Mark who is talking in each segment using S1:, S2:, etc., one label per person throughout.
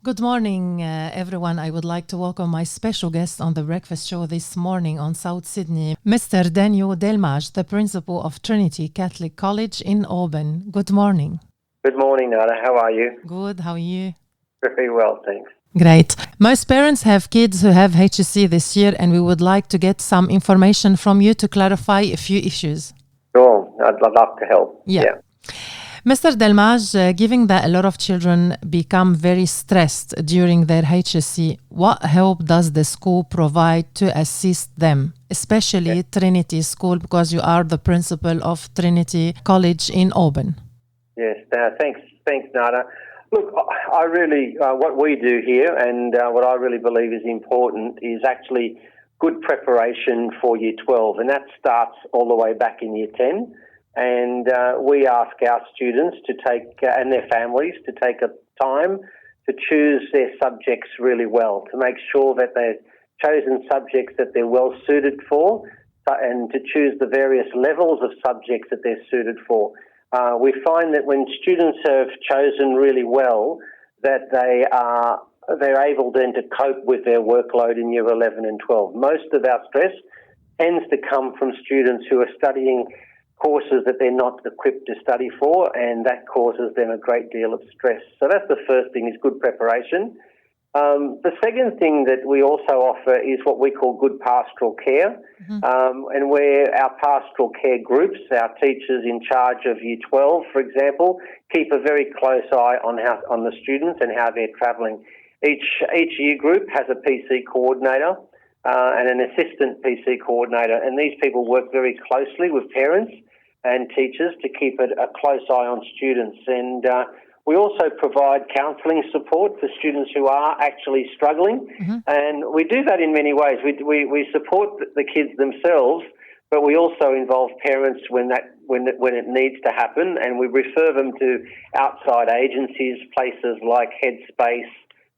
S1: Good morning, everyone. I would like to welcome my special guest on the breakfast show this morning on South Sydney, Mr. Daniel Delmage, the principal of Trinity Catholic College in Auburn. Good morning.
S2: Good morning, Nada. How are you?
S1: Good. How are you?
S2: Very well, thanks.
S1: Great. Most parents have kids who have HSC this year, and we would like to get some information from you to clarify a few issues.
S2: Sure. I'd love to help.
S1: Yeah. Mr. Delmage, given that a lot of children become very stressed during their HSC, what help does the school provide to assist them, especially Trinity School, because you are the principal of Trinity College in Auburn?
S2: Yes, thanks, Nada. Look, I really, what we do here and what I really believe is important is actually good preparation for Year 12, and that starts all the way back in Year 10. And we ask our students to take, and their families, to take a time to choose their subjects really well, to make sure that they've chosen subjects that they're well suited for, and to choose the various levels of subjects that they're suited for. We find that when students have chosen really well, that they're able then to cope with their workload in Year 11 and 12. Most of our stress tends to come from students who are studying courses that they're not equipped to study for, and that causes them a great deal of stress. So that's the first thing, is good preparation. The second thing that we also offer is what we call good pastoral care, and where our pastoral care groups, our teachers in charge of Year 12, for example, keep a very close eye on the students and how they're travelling. Each year group has a PC coordinator and an assistant PC coordinator, and these people work very closely with parents and teachers to keep a close eye on students. And we also provide counselling support for students who are actually struggling, and we do that in many ways. We support the kids themselves, but we also involve parents when it needs to happen, and we refer them to outside agencies, places like Headspace,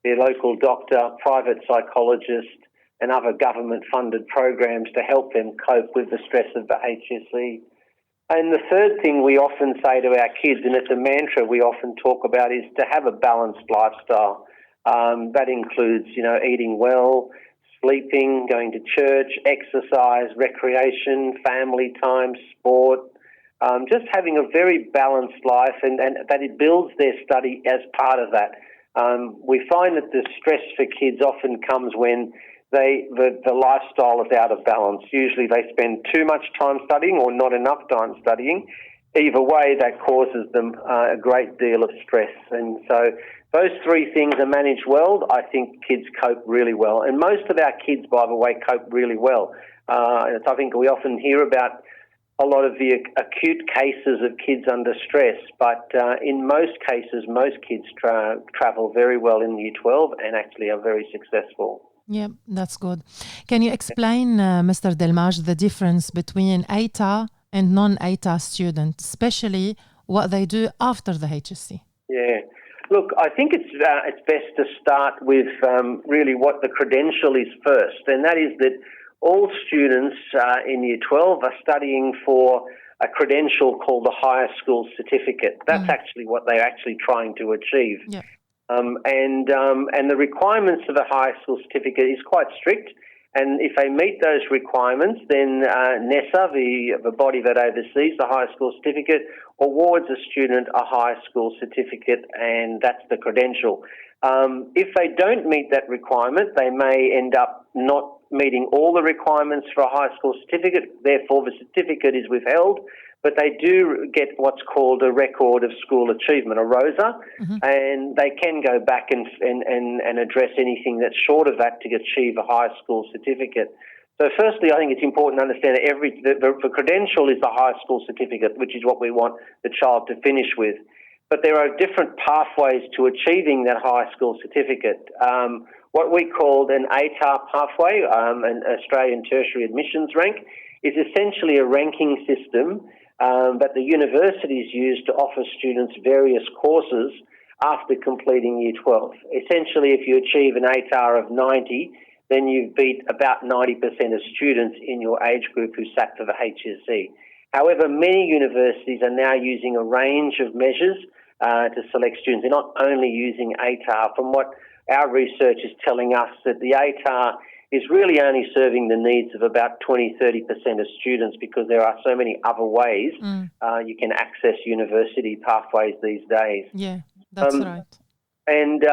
S2: their local doctor, private psychologist, and other government-funded programs to help them cope with the stress of the HSC. And the third thing we often say to our kids, and it's a mantra we often talk about, is to have a balanced lifestyle. That includes, eating well, sleeping, going to church, exercise, recreation, family time, sport, just having a very balanced life, and that it builds their study as part of that. We find that the stress for kids often comes when the lifestyle is out of balance. Usually they spend too much time studying or not enough time studying. Either way, that causes them a great deal of stress. And so those three things are managed well, I think kids cope really well. And most of our kids, by the way, cope really well. I think we often hear about a lot of the acute cases of kids under stress, but in most cases, most kids travel very well in Year 12 and actually are very successful.
S1: Yeah, that's good. Can you explain, Mr. Delmage, the difference between ATAR and non-ATAR students, especially what they do after the HSC?
S2: Yeah. Look, I think it's best to start with really what the credential is first, and that is that all students in Year 12 are studying for a credential called the Higher School Certificate. That's actually what they're actually trying to achieve.
S1: Yeah.
S2: And the requirements of the Higher School Certificate is quite strict, and if they meet those requirements, then NESA, the body that oversees the Higher School Certificate, awards a student a Higher School Certificate, and that's the credential. If they don't meet that requirement, they may end up not meeting all the requirements for a High School Certificate, therefore the certificate is withheld, but they do get what's called a Record of School Achievement, a ROSA, and they can go back and address anything that's short of that to achieve a High School Certificate. So firstly, I think it's important to understand that the credential is the High School Certificate, which is what we want the child to finish with. But there are different pathways to achieving that High School Certificate. What we call an ATAR pathway, an Australian Tertiary Admissions Rank, is essentially a ranking system that the universities use to offer students various courses after completing Year 12. Essentially, if you achieve an ATAR of 90, then you've beat about 90% of students in your age group who sat for the HSC. However, many universities are now using a range of measures to select students. They're not only using ATAR. From what our research is telling us that the ATAR is really only serving the needs of about 20-30% of students, because there are so many other ways you can access university pathways these days.
S1: Yeah, that's right.
S2: And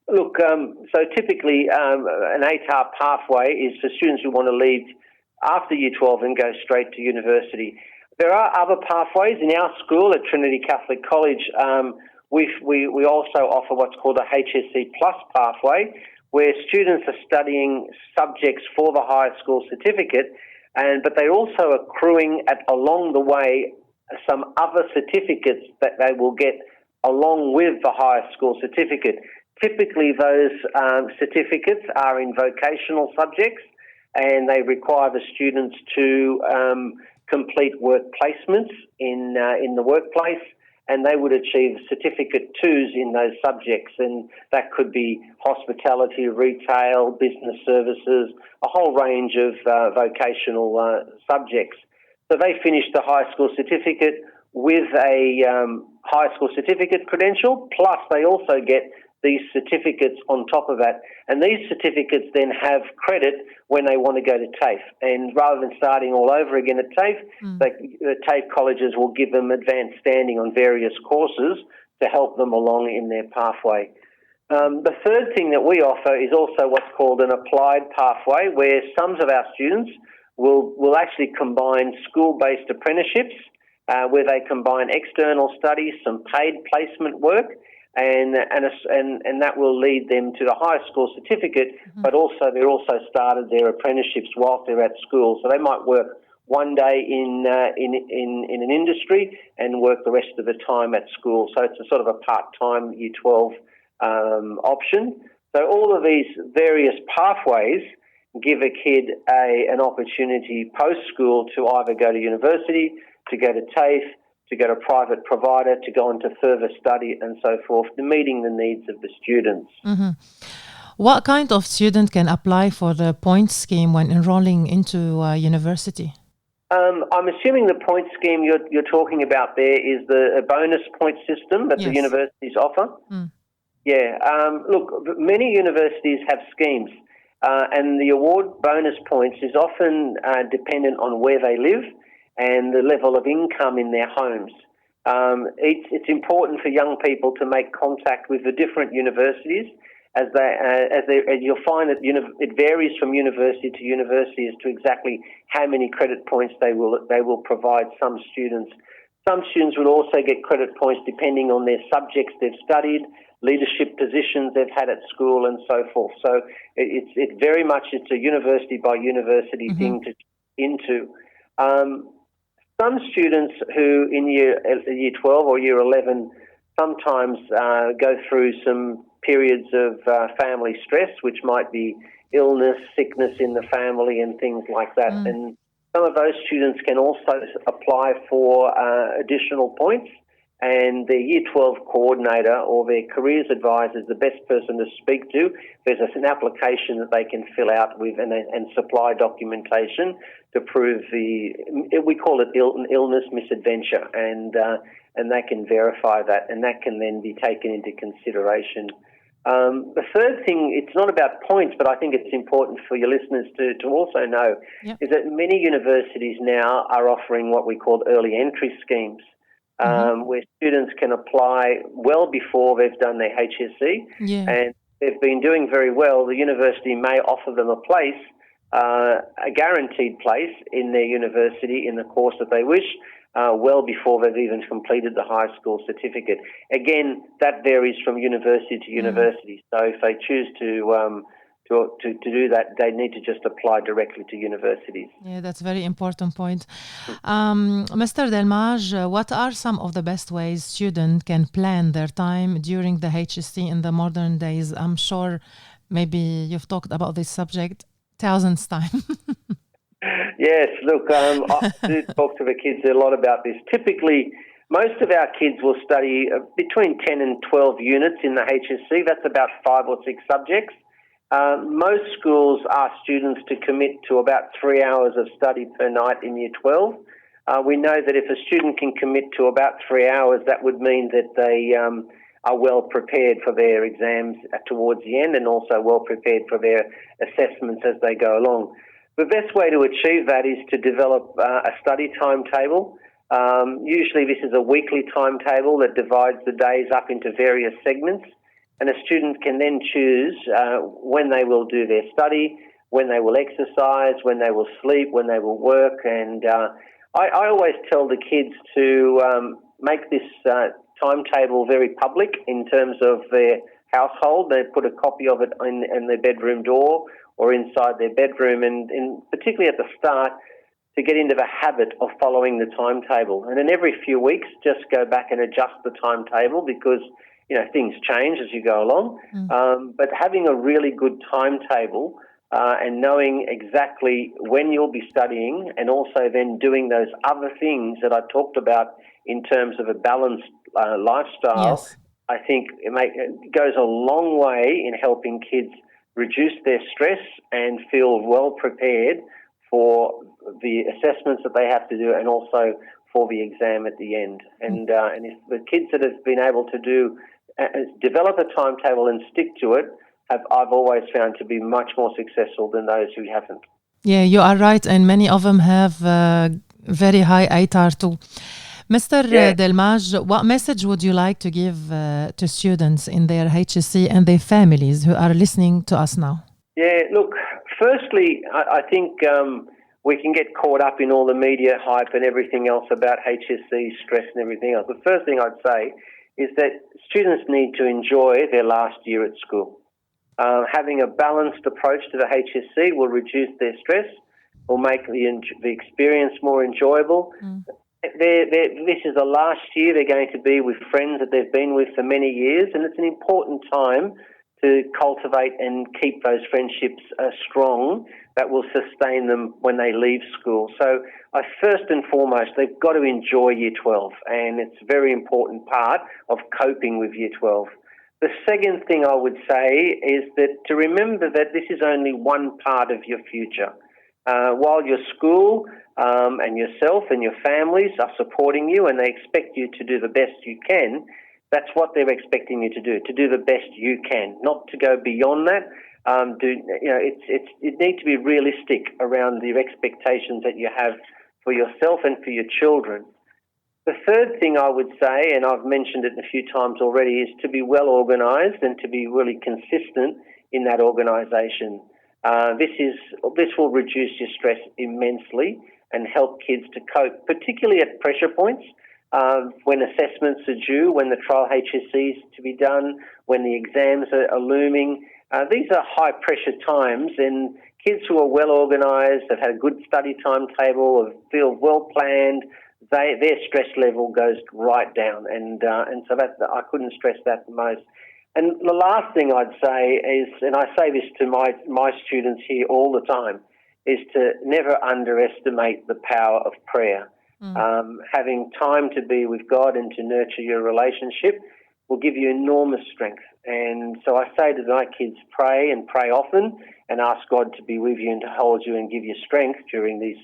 S2: so typically an ATAR pathway is for students who want to leave after Year 12 and go straight to university. There are other pathways. In our school at Trinity Catholic College, we also offer what's called a HSC Plus pathway, where students are studying subjects for the higher school certificate, but they're also accruing along the way some other certificates that they will get along with the higher school certificate. Typically, those certificates are in vocational subjects, and they require the students to complete work placements in the workplace, and they would achieve Certificate 2s in those subjects, and that could be hospitality, retail, business services, a whole range of vocational subjects. So they finish the high school certificate with a high school certificate credential, plus they also get these certificates on top of that. And these certificates then have credit when they want to go to TAFE. And rather than starting all over again at TAFE, the TAFE colleges will give them advanced standing on various courses to help them along in their pathway. The third thing that we offer is also what's called an applied pathway, where some of our students will actually combine school-based apprenticeships, where they combine external studies, some paid placement work, and that will lead them to the high school certificate, but also they're also started their apprenticeships whilst they're at school. So they might work one day in an industry and work the rest of the time at school. So it's a sort of a part-time Year 12 option. So all of these various pathways give a kid an opportunity post-school to either go to university, to go to TAFE, to go to a private provider, to go into further study and so forth, meeting the needs of the students.
S1: What kind of student can apply for the points scheme when enrolling into university?
S2: I'm assuming the point scheme you're talking about there is a bonus point system that the universities offer. Yeah. Look, many universities have schemes, and the award bonus points is often dependent on where they live and the level of income in their homes. It's important for young people to make contact with the different universities, as you'll find that it varies from university to university as to exactly how many credit points they will provide some students. Some students will also get credit points depending on their subjects they've studied, leadership positions they've had at school, and so forth. So it's a university by university thing to into. Some students who in year 12 or year 11 sometimes go through some periods of family stress, which might be illness, sickness in the family and things like that. And some of those students can also apply for additional points, and their Year 12 coordinator or their careers advisor is the best person to speak to. There's an application that they can fill out with and supply documentation to prove we call it an illness misadventure, and they can verify that, and that can then be taken into consideration. The third thing, it's not about points, but I think it's important for your listeners to also know, is that many universities now are offering what we call early entry schemes, where students can apply well before they've done their HSC, and they've been doing very well. The university may offer them a place, a guaranteed place in their university in the course that they wish, well before they've even completed the high school certificate. Again, that varies from university to university. So if they choose to do that, they need to just apply directly to universities.
S1: Yeah, that's a very important point. Mr. Delmage, what are some of the best ways students can plan their time during the HSC in the modern days? I'm sure maybe you've talked about this subject thousands times.
S2: Yes, look, I do talk to the kids a lot about this. Typically, most of our kids will study between 10 and 12 units in the HSC. That's about 5 or 6 subjects. Most schools ask students to commit to about 3 hours of study per night in Year 12. We know that if a student can commit to about 3 hours, that would mean that they are well prepared for their exams towards the end and also well prepared for their assessments as they go along. The best way to achieve that is to develop a study timetable. Usually this is a weekly timetable that divides the days up into various segments, and a student can then choose when they will do their study, when they will exercise, when they will sleep, when they will work. And I always tell the kids to make this timetable very public in terms of their household. They put a copy of it in their bedroom door or inside their bedroom, and particularly at the start, to get into the habit of following the timetable. And then every few weeks, just go back and adjust the timetable because, things change as you go along. But having a really good timetable and knowing exactly when you'll be studying, and also then doing those other things that I talked about in terms of a balanced lifestyle,
S1: Yes.
S2: I think it goes a long way in helping kids reduce their stress and feel well prepared for the assessments that they have to do and also for the exam at the end. And if the kids that have been able to develop a timetable and stick to it, I've always found to be much more successful than those who haven't.
S1: Yeah, you are right, and many of them have very high ATAR too. Mr. Delmage, what message would you like to give to students in their HSC and their families who are listening to us now?
S2: Yeah, look, firstly, I think we can get caught up in all the media hype and everything else about HSC, stress and everything else. The first thing I'd say is that students need to enjoy their last year at school. Having a balanced approach to the HSC will reduce their stress, will make the experience more enjoyable. This is the last year they're going to be with friends that they've been with for many years, and it's an important time to cultivate and keep those friendships strong that will sustain them when they leave school. So first and foremost, they've got to enjoy Year 12, and it's a very important part of coping with Year 12. The second thing I would say is that to remember that this is only one part of your future. While your school and yourself and your families are supporting you and they expect you to do the best you can, that's what they're expecting you to do the best you can, not to go beyond that. You need to be realistic around the expectations that you have for yourself and for your children. The third thing I would say, and I've mentioned it a few times already, is to be well organised and to be really consistent in that organisation. This will reduce your stress immensely and help kids to cope, particularly at pressure points, when assessments are due, when the trial HSCs to be done, when the exams are looming. These are high-pressure times, and kids who are well organised, have had a good study timetable, feel well-planned, their stress level goes right down. And so I couldn't stress that the most. And the last thing I'd say is, and I say this to my students here all the time, is to never underestimate the power of prayer. Having time to be with God and to nurture your relationship will give you enormous strength. And so I say to my kids, pray and pray often and ask God to be with you and to hold you and give you strength during these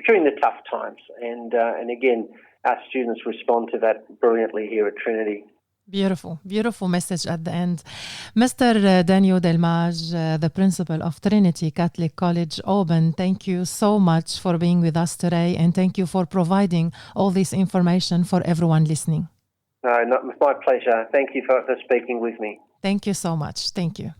S2: during the tough times. And again, our students respond to that brilliantly here at Trinity.
S1: Beautiful message at the end. Mr. Daniel Delmage, the principal of Trinity Catholic College Oban, thank you so much for being with us today, and thank you for providing all this information for everyone listening.
S2: No, it's my pleasure. Thank you for speaking with me.
S1: Thank you so much. Thank you.